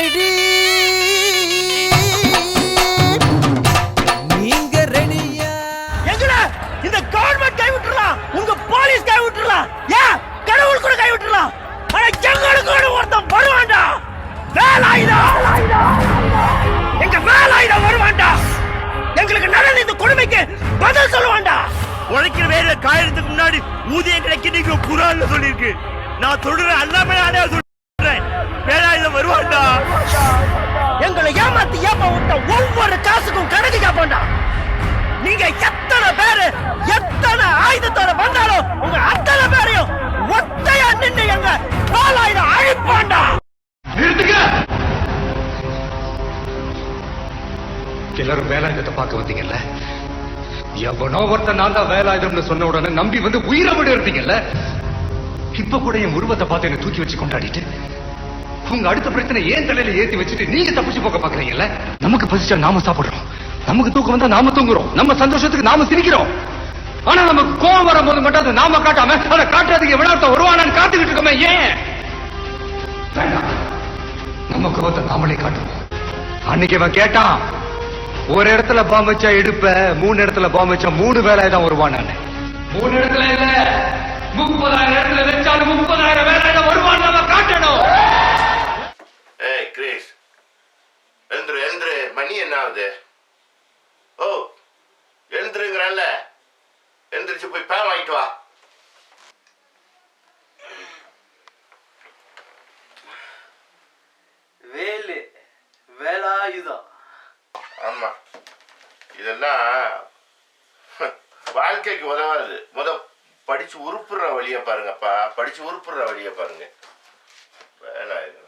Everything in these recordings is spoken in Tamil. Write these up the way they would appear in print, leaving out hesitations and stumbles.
ரெடி நீங்க ரெடியா? எங்கடா இந்த கவர்மெண்ட் கை விட்டுறலாம், உங்க போலீஸ் கை விட்டுறலாம், ஏன் கடவுள் கூட கை விட்டுறலாம். ஆனா எங்களுக்கு ஒருத்தன் வருவான்டா, வேலாயுதம். எங்க வேலாயுதம் வருவான்டா, எங்களுக்கு நடந்த இந்த கொடுமைக்கு பதில் சொல்லுவான்டா. உழைக்கிற வேலை காயறதுக்கு முன்னாடி ஊதியம் கிடைக்க குரான்ல சொல்லிருக்கு. நான் சொல்றேன், எல்லாமே நானே சொல்றேன், வேலாயுதம் வருவான்டா. எங்களை ஏமாத்தி ஏப்ப விட்ட ஒவ்வொரு காசுக்கும் கணக்கு கேட்பான்டா. நீங்க எத்தனை பேரு எத்தனை ஆயுதத்தோட வந்தாலும் உங்க அத்தனை பேரையும் ஒத்தையா நின்று எங்க வேலாயுதம் அழிப்பான்டா. நிறுத்துங்க. எல்லாரும் வேலாயுதத்தை பார்க்க வந்தீங்கல்ல, எவனோ ஒருத்தன் நான் தான் வேலாயுதம்னு சொன்ன உடனே நம்பி வந்து உயிரை விட இருந்தீங்கல்ல. இப்ப கூட என் உருவத்தை பார்த்து என்ன தூக்கி வச்சு கொண்டாடிட்டு உங்க அடுத்த பிரச்சனை ஏன் தலையில ஏத்தி வச்சுட்டு நீங்க தப்பிச்சு போக பாக்குறீங்கல்ல. நமக்கு பசிச்சா நாம சாப்பிடுறோம், நமக்கு தூக்கம் வந்தா நாம தூங்குறோம், நம்ம சந்தோஷத்துக்கு நாம சிரிக்கிறோம். ஆனா நமக்கு கோவம் வரும்போது மட்டும் அதை நாம காட்டாம அதை காட்டுறதுக்கு எவ்வளவு வருவானான்னு காத்துக்கிட்டு இருக்கோமே. ஏன் நம்ம கோவத்தை நாமளே காட்டுவோம். அன்னைக்கு அவன் கேட்டான், ஒரு இடத்துல பாம்பு வச்சா எடுப்ப, 3 இடத்துல பாம்பு வச்சா 3 வேலாயுதம் வருவான். 3 இடத்துல இல்ல, 30,000 இடத்துல வச்சாலும் 30,000 வேலாயுதம் வருவான். நம்ம காட்டணும். ஏய் கிரீஷ், எழுந்துரு. மணி என்ன ஆகுது? ஓ, எழுந்துருங்கிறல்ல, எழுந்திரிச்சு போய் பேன் வாங்கிட்டு வா. வேலாயுதம். ஆமா, இதெல்லாம் வாழ்க்கைக்கு உதவாது. படிச்சு உருப்புற வழிய பாருங்கப்பா, படிச்சு உருப்புற வழிய பாருங்க. Velayutham.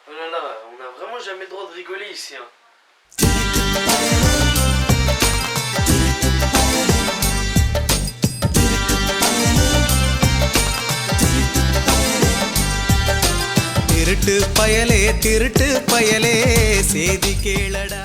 Oh là là, on n'a vraiment jamais le droit de rigoler ici. Hein. திருட்டு பயலே சேதி கேளடா.